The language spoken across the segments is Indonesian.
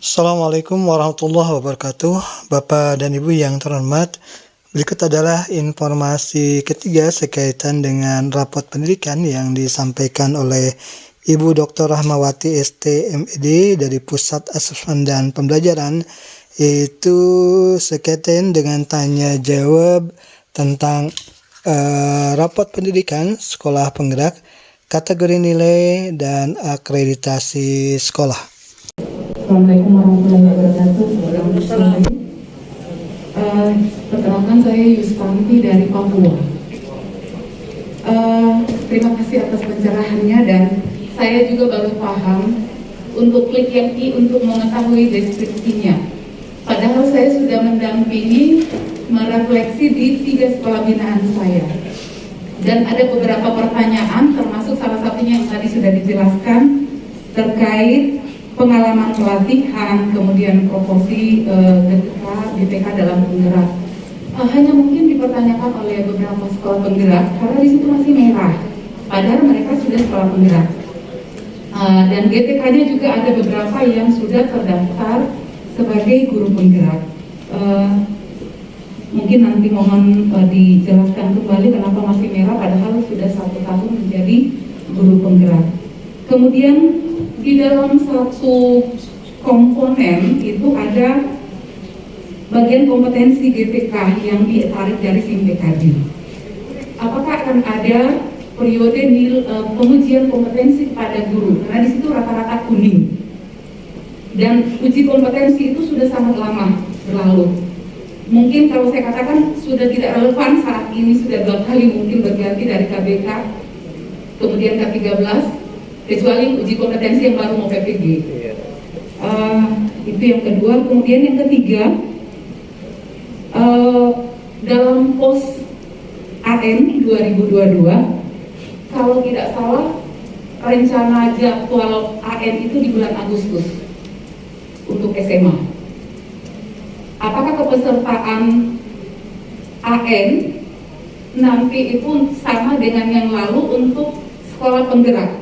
Assalamualaikum warahmatullahi wabarakatuh. Bapak dan Ibu yang terhormat, berikut adalah informasi ketiga sekaitan dengan rapot pendidikan yang disampaikan oleh Ibu Dr. Rahmawati ST MED dari Pusat Asesmen dan Pembelajaran, yaitu sekaitan dengan tanya jawab tentang rapot pendidikan sekolah penggerak, kategori nilai, dan akreditasi sekolah. Assalamualaikum warahmatullahi wabarakatuh. Selamat sore. Perkenalkan, saya Yustanti dari Papua. Terima kasih atas pencerahannya, dan saya juga baru paham untuk klik yang I untuk mengetahui deskripsinya. Padahal saya sudah mendampingi, merefleksi di 3 sekolah binaan saya. Dan ada beberapa pertanyaan, termasuk salah satunya yang tadi sudah dijelaskan terkait pengalaman pelatihan, kemudian proporsi GTK dalam penggerak. Hanya mungkin dipertanyakan oleh beberapa sekolah penggerak karena di situ masih merah, padahal mereka sudah sekolah penggerak. Dan GTK-nya juga ada beberapa yang sudah terdaftar sebagai guru penggerak. Mungkin nanti mohon dijelaskan kembali kenapa masih merah padahal sudah 1 tahun menjadi guru penggerak. Kemudian di dalam satu komponen itu ada bagian kompetensi GTK yang ditarik dari SIMPKD. Apakah akan ada periode pengujian kompetensi kepada guru? Karena di situ rata-rata kuning. Dan uji kompetensi itu sudah sangat lama berlalu. Mungkin kalau saya katakan sudah tidak relevan saat ini, sudah 2 kali mungkin berganti dari KBK, kemudian K13, kecuali uji kompetensi yang baru mau PPG. Itu yang kedua. Kemudian yang ketiga, dalam pos AN 2022, kalau tidak salah rencana jadwal AN itu di bulan Agustus untuk SMA. Apakah kepesertaan AN nanti itu sama dengan yang lalu untuk sekolah penggerak?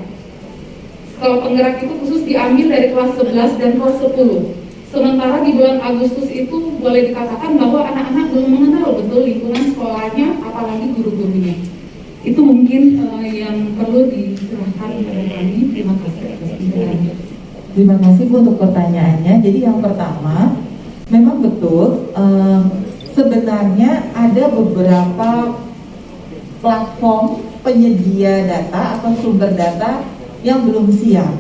Sekolah penggerak itu khusus diambil dari kelas 11 dan kelas 10. Sementara di bulan Agustus itu boleh dikatakan bahwa anak-anak belum mengenal betul lingkungan sekolahnya, apalagi guru-gurunya. Itu mungkin yang perlu diserahkan kepada kami. Terima kasih atas penjelasannya. Terima kasih Bu untuk pertanyaannya. Jadi yang pertama, memang betul sebenarnya ada beberapa platform penyedia data atau sumber data yang belum siap.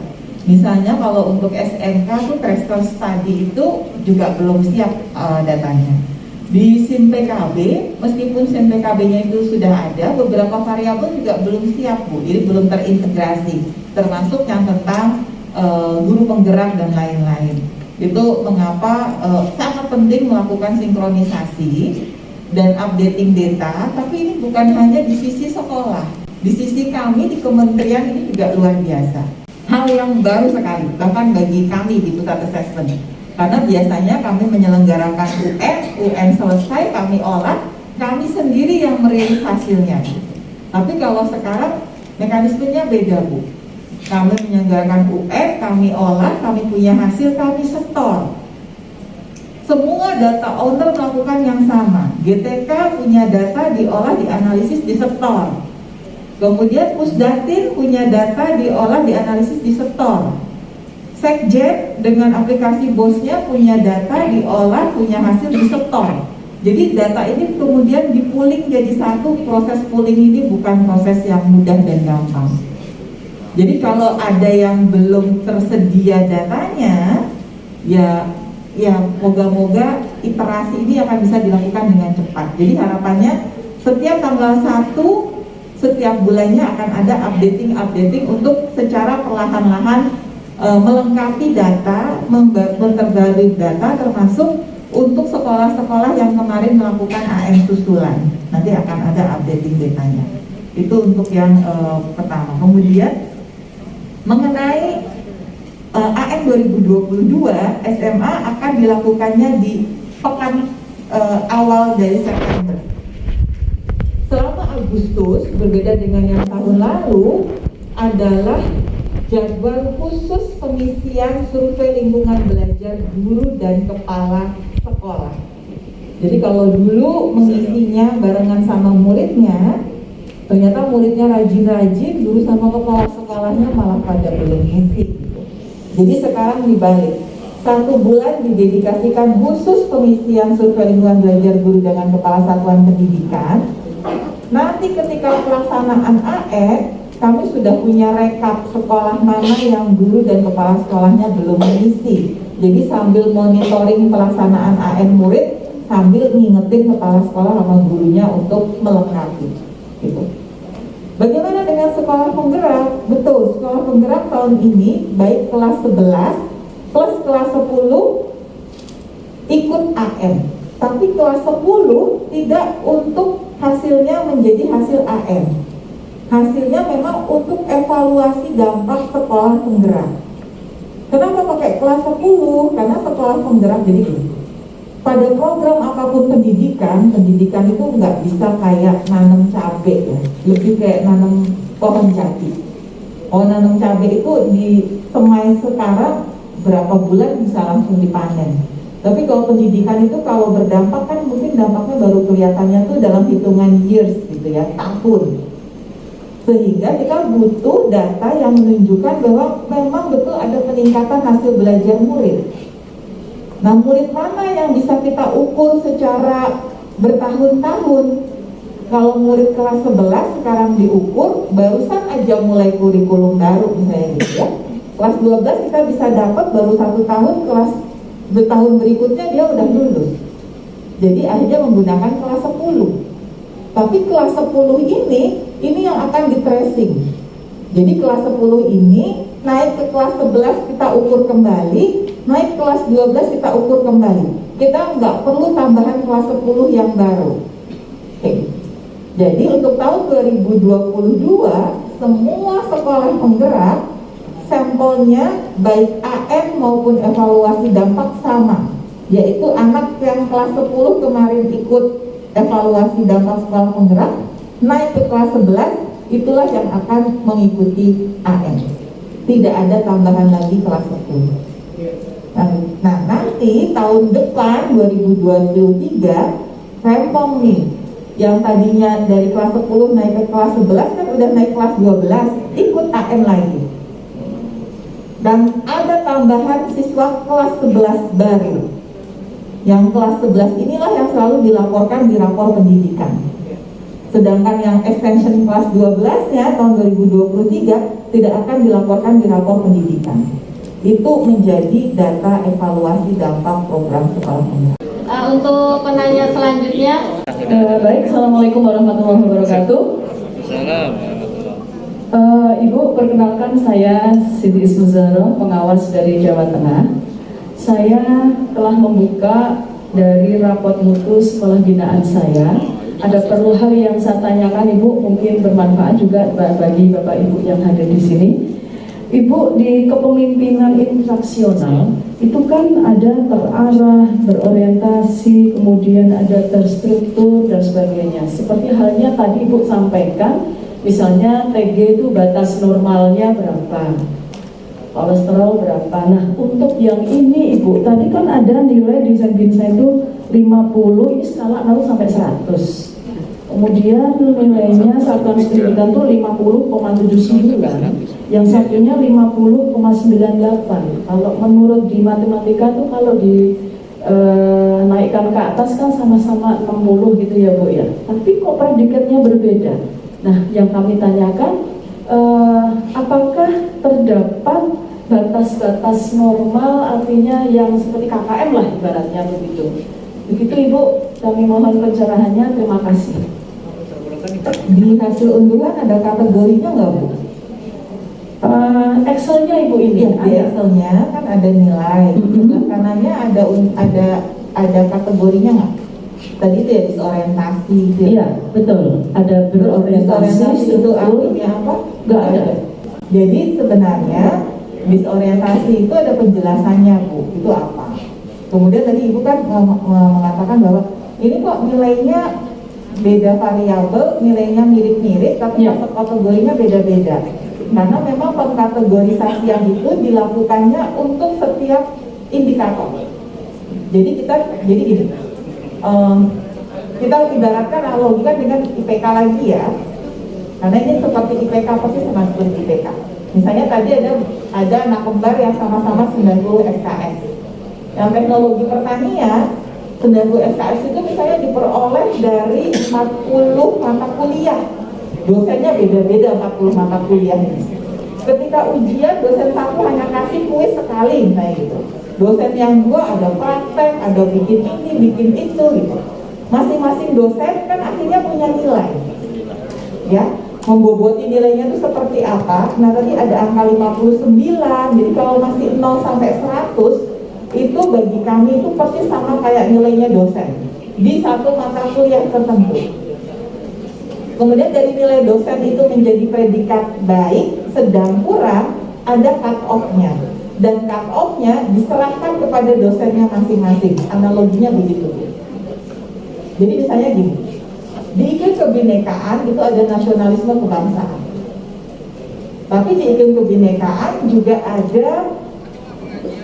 Misalnya kalau untuk SMK tuh Tracer Study itu juga belum siap datanya. Di SIMPKB, meskipun SIMPKB-nya itu sudah ada, beberapa variabel juga belum siap Bu, jadi belum terintegrasi, termasuk yang tentang guru penggerak dan lain-lain. Itu mengapa sangat penting melakukan sinkronisasi dan updating data, tapi ini bukan hanya di sisi sekolah. Di sisi kami di kementerian ini juga luar biasa. Hal yang baru sekali, bahkan bagi kami di Pusat Assessment. Karena biasanya kami menyelenggarakan UN selesai, kami olah, kami sendiri yang merilis hasilnya. Tapi kalau sekarang mekanismenya beda Bu. Kami menyelenggarakan UN, kami olah, kami punya hasil, kami setor. Semua data owner melakukan yang sama. GTK punya data, diolah, dianalisis, disetor. Kemudian Pusdatin punya data, diolah, dianalisis, disetor. Sekjen dengan aplikasi BOS-nya punya data, diolah, punya hasil, disetor. Jadi data ini kemudian di-pooling jadi satu. Proses pooling ini bukan proses yang mudah dan gampang. Jadi kalau ada yang belum tersedia datanya, ya moga-moga iterasi ini akan bisa dilakukan dengan cepat. Jadi harapannya setiap tanggal 1 setiap bulannya akan ada updating untuk secara perlahan-lahan melengkapi data, memperbarui data, termasuk untuk sekolah-sekolah yang kemarin melakukan AM susulan. Nanti akan ada updating datanya. Itu untuk yang pertama. Kemudian mengenai AM 2022, SMA akan dilakukannya di pekan awal dari September. Selama Agustus, berbeda dengan yang tahun lalu, adalah jadwal khusus pengisian survei lingkungan belajar guru dan kepala sekolah. Jadi kalau dulu mengisinya barengan sama muridnya, ternyata muridnya rajin-rajin, guru sama kepala sekolahnya malah pada belum ngisi. Jadi sekarang dibalik, 1 bulan didedikasikan khusus pengisian survei lingkungan belajar guru dengan kepala satuan pendidikan. Nanti ketika pelaksanaan AN, kami sudah punya rekap sekolah mana yang guru dan kepala sekolahnya belum mengisi. Jadi sambil monitoring pelaksanaan AN murid, sambil ngingetin kepala sekolah sama gurunya untuk melengkapi. Gitu. Bagaimana dengan sekolah penggerak? Betul, sekolah penggerak tahun ini baik kelas 11 plus kelas 10 ikut AN. Tapi kelas 10 tidak untuk hasilnya menjadi hasil AN. Hasilnya memang untuk evaluasi dampak sekolah penggerak. Kenapa pakai kelas 10? Karena sekolah penggerak jadi gini. Pada program apapun pendidikan itu nggak bisa kayak nanam cabai ya, lebih kayak nanam pohon jati. Oh, nanam cabai itu di semai sekarang berapa bulan bisa langsung dipanen. Tapi kalau pendidikan itu kalau berdampak kan mungkin dampaknya baru kelihatannya tuh dalam hitungan years gitu ya, tahun. Sehingga kita butuh data yang menunjukkan bahwa memang betul ada peningkatan hasil belajar murid. Nah, murid mana yang bisa kita ukur secara bertahun-tahun? Kalau murid kelas 11 sekarang diukur, barusan aja mulai kurikulum baru misalnya gitu ya. Kelas 12 kita bisa dapat baru 1 tahun, kelas tahun berikutnya dia udah lulus. Jadi akhirnya menggunakan kelas 10. Tapi kelas 10 ini yang akan di tracing. Jadi kelas 10 ini naik ke kelas 11 kita ukur kembali, naik kelas 12 kita ukur kembali. Kita nggak perlu tambahan kelas 10 yang baru. Oke. Jadi untuk tahun 2022 semua sekolah penggerak sampelnya baik AN maupun evaluasi dampak sama, yaitu anak yang kelas 10 kemarin ikut evaluasi dampak sekolah penggerak naik ke kelas 11 itulah yang akan mengikuti AN. Tidak ada tambahan lagi kelas 10. Nah, nanti tahun depan 2023 rempong nih. Yang tadinya dari kelas 10 naik ke kelas 11 kan udah naik kelas 12, ikut AN lagi. Dan ada tambahan siswa kelas 11 baru. Yang kelas 11 inilah yang selalu dilaporkan di rapor pendidikan. Sedangkan yang extension kelas 12-nya tahun 2023 tidak akan dilaporkan di rapor pendidikan. Itu menjadi data evaluasi dampak program sekolah penggerak. Untuk penanya selanjutnya, baik, Assalamualaikum warahmatullahi wabarakatuh. Ibu, perkenalkan saya Siti Ismuzaro, pengawas dari Jawa Tengah. Saya telah membuka dari rapot mutu sekolah binaan saya. Ada perlu hal yang saya tanyakan, Ibu, mungkin bermanfaat juga bagi Bapak Ibu yang hadir di sini. Ibu, di kepemimpinan instruksional itu kan ada terarah, berorientasi, kemudian ada terstruktur dan sebagainya. Seperti halnya tadi Ibu sampaikan, misalnya TG itu batas normalnya berapa, kolesterol berapa. Nah, untuk yang ini Ibu, tadi kan ada nilai di Senbinsa itu 50, ini skala 0 sampai 100. Kemudian nilainya satuan pendidikan itu 50,79, yang satunya 50,98. Kalau menurut di matematika tuh kalau di naikkan ke atas kan sama-sama 60 gitu ya Bu ya. Tapi kok predikatnya berbeda. Nah, yang kami tanyakan, apakah terdapat batas-batas normal, artinya yang seperti KKM lah ibaratnya begitu. Begitu Ibu, kami mohon pencerahannya. Terima kasih. Di hasil unduhan ada kategorinya nggak Bu? Excelnya Ibu ini Di Excelnya kan ada nilai. Sebelah kanannya ada kategorinya nggak? Tadi itu ya disorientasi. Iya, betul. Ada berorientasi itu artinya apa? Nggak ada. Jadi sebenarnya disorientasi itu ada penjelasannya Bu. Itu apa? Kemudian tadi Ibu kan mengatakan bahwa ini kok nilainya beda variabel, nilainya mirip-mirip, tapi masuk kategorinya beda-beda. karena memang pengkategorisasian itu dilakukannya untuk setiap indikator. Jadi gini, kita ibaratkan analogikan dengan IPK lagi ya, karena ini seperti IPK persis sama seperti IPK. Misalnya tadi ada anak kembar yang sama-sama 90 SKS. Yang teknologi pertanian 90 SKS itu misalnya diperoleh dari 40 mata kuliah. Dosennya beda-beda 40 mata kuliah ini. Ketika ujian dosen satu hanya kasih kuis sekali misalnya gitu. Dosen yang dua ada praktek, ada bikin ini, bikin itu gitu. Masing-masing dosen kan akhirnya punya nilai. Ya, memboboti nilainya itu seperti apa? Nah tadi ada angka 59, jadi kalau masih 0 sampai 100 itu bagi kami itu persis sama kayak nilainya dosen di satu mata kuliah tertentu. Kemudian dari nilai dosen itu menjadi predikat baik, sedang, kurang, ada cut off-nya. Dan cut off-nya diserahkan kepada dosennya masing-masing. Analoginya begitu. Jadi misalnya gini, di iklim kebinekaan itu ada nasionalisme kebangsaan. Tapi di iklim kebinekaan juga ada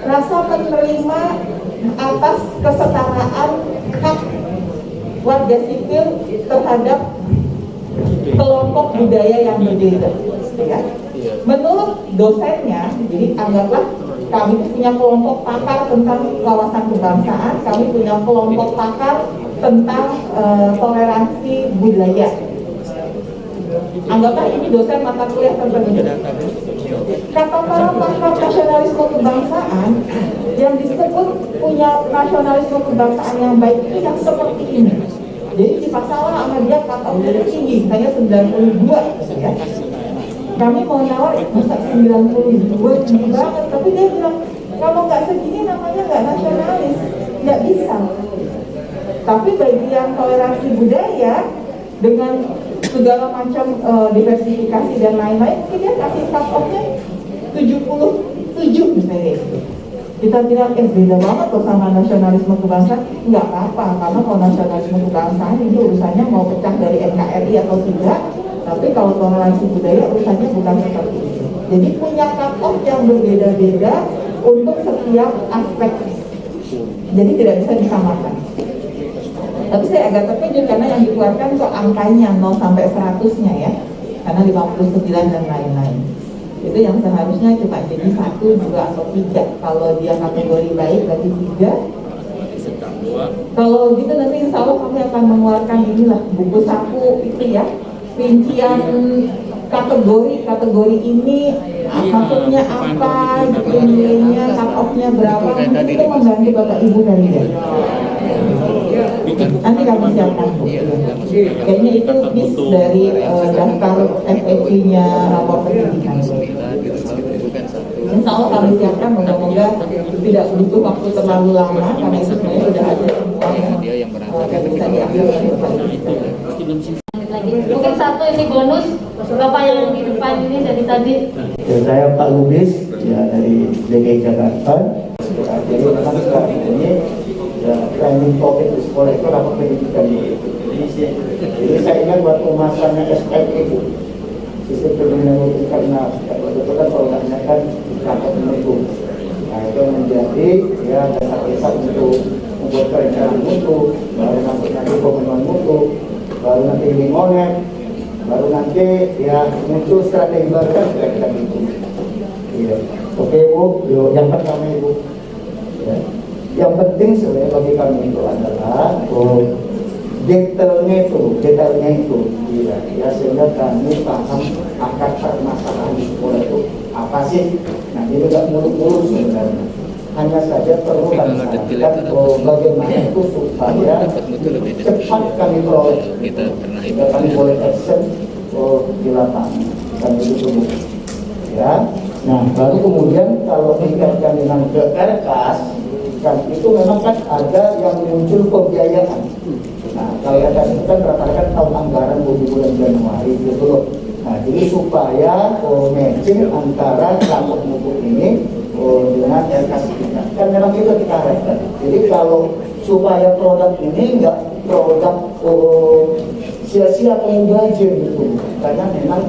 rasa menerima atas kesetaraan hak warga sipil terhadap kelompok budaya yang berbeda. Ya. Menurut dosennya, jadi anggaplah kami punya kelompok pakar tentang wawasan kebangsaan, kami punya kelompok pakar tentang toleransi budaya. Anggaplah ini dosen mata kuliah tertentu. Kata para pakar nasionalisme kebangsaan yang disebut punya nasionalisme kebangsaan yang baik itu yang seperti ini. Jadi di masalah sama dia kata tinggi, misalnya 92 gitu ya. Kami mau nawar masa 92 tinggi banget, tapi dia bilang kalau nggak segini namanya nggak nasionalis, nggak bisa. Tapi bagi yang toleransi budaya dengan segala macam diversifikasi dan lain-lain, mungkin dia kasih cut off-nya 77 misalnya gitu. Kita bilang beda banget loh sama nasionalisme kebangsaan. Nggak apa-apa, karena kalau nasionalisme kebangsaan ini urusannya mau pecah dari NKRI atau tidak. Tapi kalau toleransi budaya urusannya bukan seperti itu. Jadi punya cut off yang berbeda-beda untuk setiap aspek. Jadi tidak bisa disamakan. Tapi saya agak terkejut karena yang dikeluarkan kok angkanya 0 sampai 100-nya ya. Karena 59 dan lain-lain. Itu yang seharusnya cuma jadi 1, 2, atau 3. Kalau dia kategori baik berarti 3. Kalau gitu nanti insya Allah kami akan mengeluarkan inilah buku saku itu ya, rincian kategori ini maksudnya apa, nilainya, cut off-nya berapa, itu membantu Bapak Ibu kalian. Nanti kami siapkan Bu. Kayaknya itu bis dari daftar FAQ-nya rapor pendidikan. Insya Allah kami siapkan, moga-moga tidak butuh waktu terlalu lama karena itu sebenarnya sudah ada semua yang bisa diambil oleh Bapak Ibu. Mungkin satu ini bonus Bapak yang di depan ini dari tadi. Ya, saya Pak Lubis ya dari DKI Jakarta. Jadi memang sekarang ini ya, trending topik di sekolah itu rapor pendidikan. Jadi saya ingat waktu masanya SPM itu sistem pembinaan mutu karena betul-betul kan programnya kan rapor mutu. Nah itu menjadi ya dasar-dasar untuk membuat perencanaan mutu, baru nanti pemenuhan mutu, baru nanti limonet, baru nanti ya muncul strategi baru kan kira-kira gitu. Iya. Oke Bu, yang pertama Ibu. Ya. Yang penting sebenarnya bagi kami itu adalah detailnya itu, ya sehingga kami paham akar permasalahan di sekolah itu apa sih. Nah itu tidak muluk-muluk sebenarnya. Hanya saja perlu kami sampaikan bagaimana itu supaya cepat kami peroleh, sehingga kami boleh action di lapangan dan itu dulu. Ya, nah baru kemudian kalau dikaitkan dengan kerkas, kan itu memang kan ada yang muncul pembiayaan. Nah kalau kerkas itu kan rata-rata tahun anggaran bulan Januari gitu loh. Nah jadi supaya matching antara rapor mutu ini dengan RKS kita kan memang itu kita harapkan. Jadi kalau supaya produk ini enggak produk sia-sia atau mubazir gitu, karena memang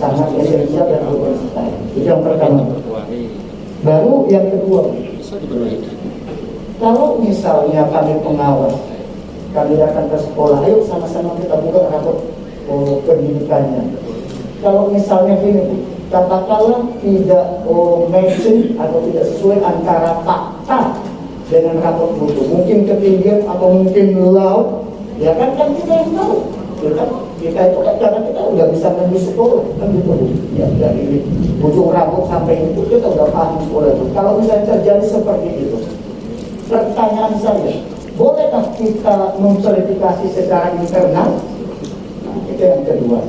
sangat esensial dan berkelanjutan. Itu yang pertama. Baru yang kedua, kalau misalnya kami pengawas, kami datang ke sekolah, ayo sama-sama kita buka rapor pendidikannya. Kalau misalnya gini Bu, katakanlah tidak mention atau tidak sesuai antara fakta dengan rapor mutu, mungkin ketinggian atau mungkin loud, ya kan kita yang tahu, ya kan? Kita itu kan karena kita udah bisa nembus sekolah kan gitu Bu, ya dari ujung rambut sampai itu kita udah paham sekolah itu. Kalau misalnya terjadi seperti itu, pertanyaan saya, bolehkah kita memverifikasi secara internal? Nah, itu yang kedua.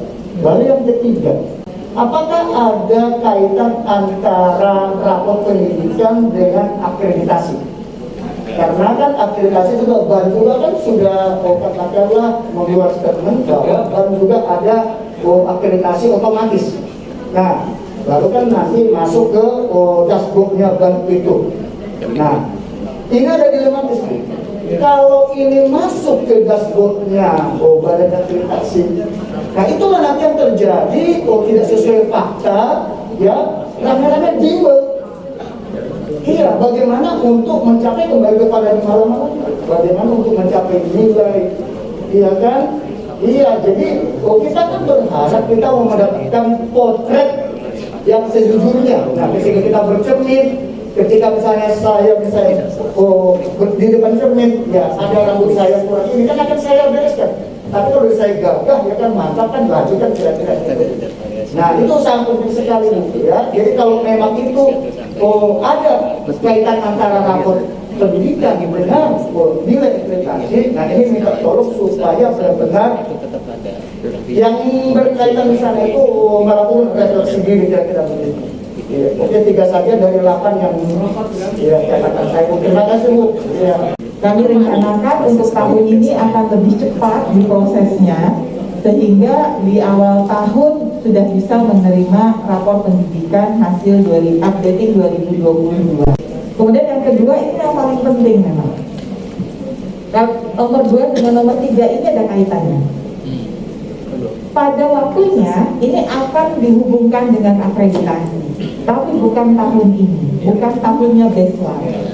Lalu yang ketiga, apakah ada kaitan antara rapor pendidikan dengan akreditasi? Karena kan akreditasi juga BAN juga kan sudah katakanlah membuat statement bahwa BAN juga ada akreditasi otomatis. Nah, lalu kan nanti masuk ke dashboardnya BAN itu. Nah, ini ada dilematis. Kalau ini masuk ke dashboardnya badan akreditasi, nah itulah nanti yang terjadi tidak sesuai fakta, ya rame-rame bingung. Iya, bagaimana untuk mencapai kembali kepada malam-malam? Bagaimana untuk mencapai nilai? Iya kan? Iya, jadi kita kan berharap kita mau mendapatkan potret yang sejujurnya. Nah, ketika kita bercermin, ketika misalnya saya di depan cermin, ya ada rambut saya kurang ini kan akan saya bereskan. Tapi kalau saya gagah, ya kan mantap kan baju kan kira-kira gitu. Nah itu sangat penting sekali ya. Jadi kalau memang itu ada kaitan antara rapor pendidikan dengan nilai akreditasi, nah ini minta tolong supaya benar-benar yang berkaitan misalnya itu melakukan refleksi diri kira-kira begitu. Ya, oke, 3 saja dari 8 yang ya katakan saya. Terima kasih Bu. Ya. Kami rencanakan untuk tahun ini akan lebih cepat di prosesnya, sehingga di awal tahun sudah bisa menerima rapor pendidikan hasil updating 2022. Kemudian yang kedua, ini yang paling penting memang. Nomor 2 dengan nomor 3 ini ada kaitannya. Pada waktunya ini akan dihubungkan dengan akreditasi, tapi bukan tahun ini, bukan tahunnya baseline.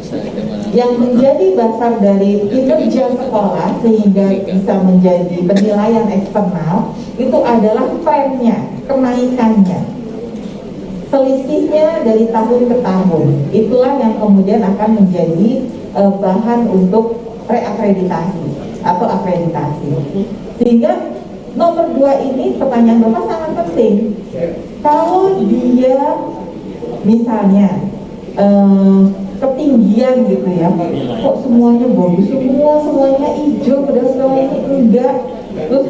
Yang menjadi dasar dari kinerja sekolah sehingga bisa menjadi penilaian eksternal itu adalah trennya, kenaikannya, selisihnya dari tahun ke tahun. Itulah yang kemudian akan menjadi bahan untuk reakreditasi atau akreditasi. Sehingga nomor 2 ini pertanyaan Bapak sangat penting. Kalau dia misalnya ketinggian gitu ya, kok semuanya bagus semuanya hijau, padahal semuanya enggak. Terus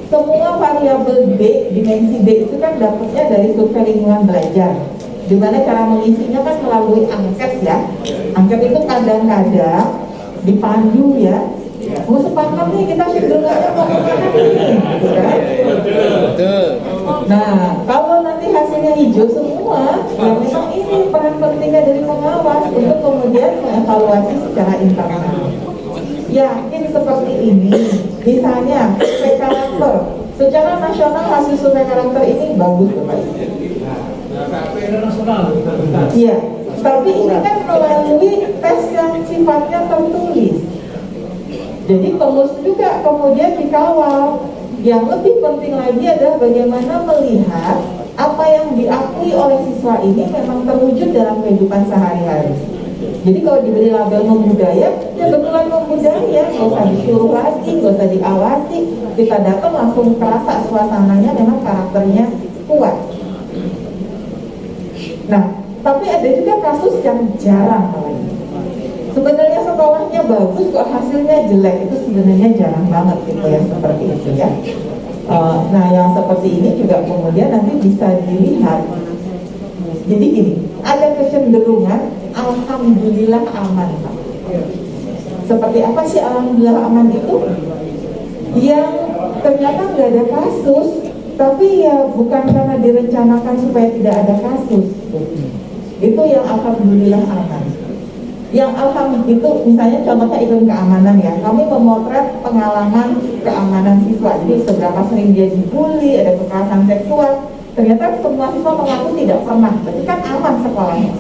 semua variabel D, dimensi D itu kan dapatnya dari survei lingkungan belajar, dimana cara mengisinya kan melalui angket ya. Angket itu kadang-kadang dipandu ya, mau sepakat nih kita cenderungannya mau kemana nih, gitu kan? Nah, kalau nanti hasilnya hijau semua, ya memang ini peran pentingnya dari pengawas untuk kemudian mengevaluasi secara internal. Yakin seperti ini, misalnya survei karakter, secara nasional hasil survei karakter ini bagus Bapak. Iya, tapi ini kan melalui tes yang sifatnya tertulis. Jadi perlu juga kemudian dikawal. Yang lebih penting lagi adalah bagaimana melihat apa yang diakui oleh siswa ini memang terwujud dalam kehidupan sehari-hari. Jadi kalau diberi label membudaya, ya betulan membudaya, nggak usah disuruh lagi, nggak usah diawasi. Kita datang langsung terasa suasananya memang karakternya kuat. Nah, tapi ada juga kasus yang jarang kalau ini. Sebenarnya sekolahnya bagus kok hasilnya jelek, itu sebenarnya jarang banget gitu yang seperti itu ya. Nah yang seperti ini juga kemudian nanti bisa dilihat. Jadi gini, ada kecenderungan alhamdulillah aman Pak. Seperti apa sih alhamdulillah aman itu? Yang ternyata nggak ada kasus, tapi ya bukan karena direncanakan supaya tidak ada kasus. Itu yang alhamdulillah aman. Yang alhamdulillah itu misalnya contohnya iklim keamanan ya, kami memotret pengalaman keamanan siswa, jadi seberapa sering dia dibully, ada kekerasan seksual, Ternyata semua siswa mengaku tidak pernah, berarti kan aman sekolahnya.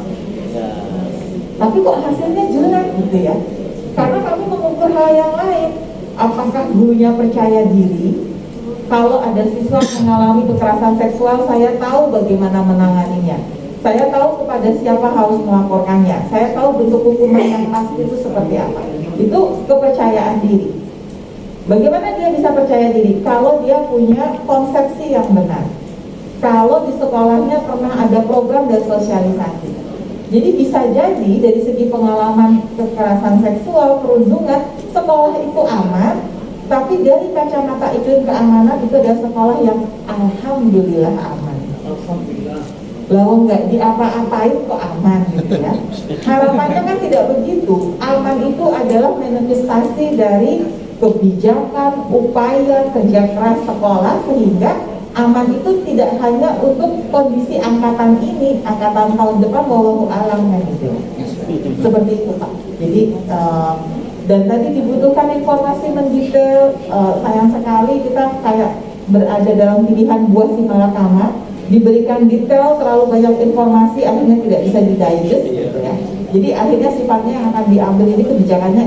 Tapi kok hasilnya jelek gitu ya? Karena kami mengukur hal yang lain. Apakah gurunya percaya diri? Kalau ada siswa mengalami kekerasan seksual, saya tahu bagaimana menanganinya. Saya tahu kepada siapa harus melaporkannya. Saya tahu bentuk hukuman yang pasti itu seperti apa. Itu kepercayaan diri. Bagaimana dia bisa percaya diri? Kalau dia punya konsepsi yang benar. Kalau di sekolahnya pernah ada program dan sosialisasi. Jadi bisa jadi dari segi pengalaman kekerasan seksual, perundungan, sekolah itu aman. Tapi dari kacamata iklim keamanan itu adalah sekolah yang alhamdulillah aman. Lalu nggak diapa-apain kok aman gitu ya. Harapannya kan tidak begitu. Aman itu adalah manifestasi dari kebijakan, upaya, kerja keras sekolah, sehingga aman itu tidak hanya untuk kondisi angkatan ini, angkatan tahun depan wallahu alam kan gitu. Seperti itu Pak. Jadi dan tadi dibutuhkan informasi mendetail. Sayang sekali kita kayak berada dalam pilihan buah si malakama, diberikan detail terlalu banyak informasi, akhirnya tidak bisa didigest gitu ya. Jadi akhirnya sifatnya yang akan diambil ini kebijakannya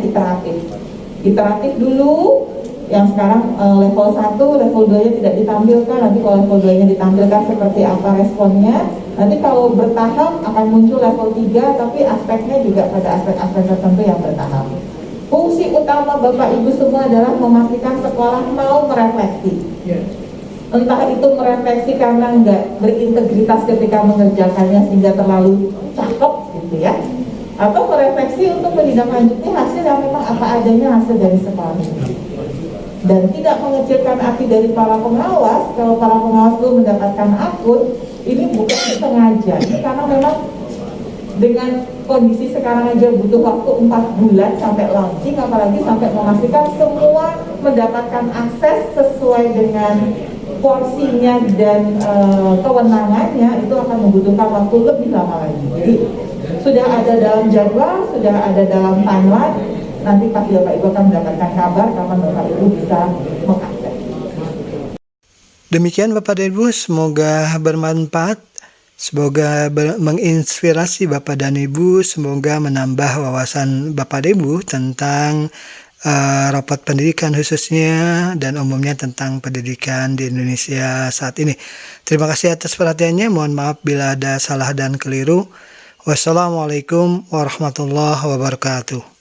iteratif dulu. Yang sekarang level 1, level 2-nya tidak ditampilkan. Nanti kalau level 2-nya ditampilkan seperti apa responnya. Nanti kalau bertahap akan muncul level 3, tapi aspeknya juga pada aspek-aspek tertentu yang bertahap. Fungsi utama Bapak Ibu semua adalah memastikan sekolah mau merefleksi. Entah itu merefleksi karena nggak berintegritas ketika mengerjakannya sehingga terlalu cakep gitu ya, atau merefleksi untuk menindaklanjuti hasil yang memang apa adanya hasil dari sekolah ini. Dan tidak mengecilkan hati dari para pengawas. Kalau para pengawas belum mendapatkan akun, ini bukan sengaja, ini karena memang dengan kondisi sekarang aja butuh waktu 4 bulan sampai launching, apalagi sampai memastikan semua mendapatkan akses sesuai dengan porsinya dan kewenangannya, itu akan membutuhkan waktu lebih lama lagi. Jadi sudah ada dalam jadwal, sudah ada dalam timeline. Nanti pasti Bapak Ibu akan mendapatkan kabar kapan Bapak Ibu bisa mengakses. Demikian Bapak dan Ibu, semoga bermanfaat, semoga menginspirasi Bapak dan Ibu, semoga menambah wawasan Bapak dan Ibu tentang rapat pendidikan khususnya dan umumnya tentang pendidikan di Indonesia saat ini. Terima kasih atas perhatiannya, mohon maaf bila ada salah dan keliru. Wassalamualaikum warahmatullahi wabarakatuh.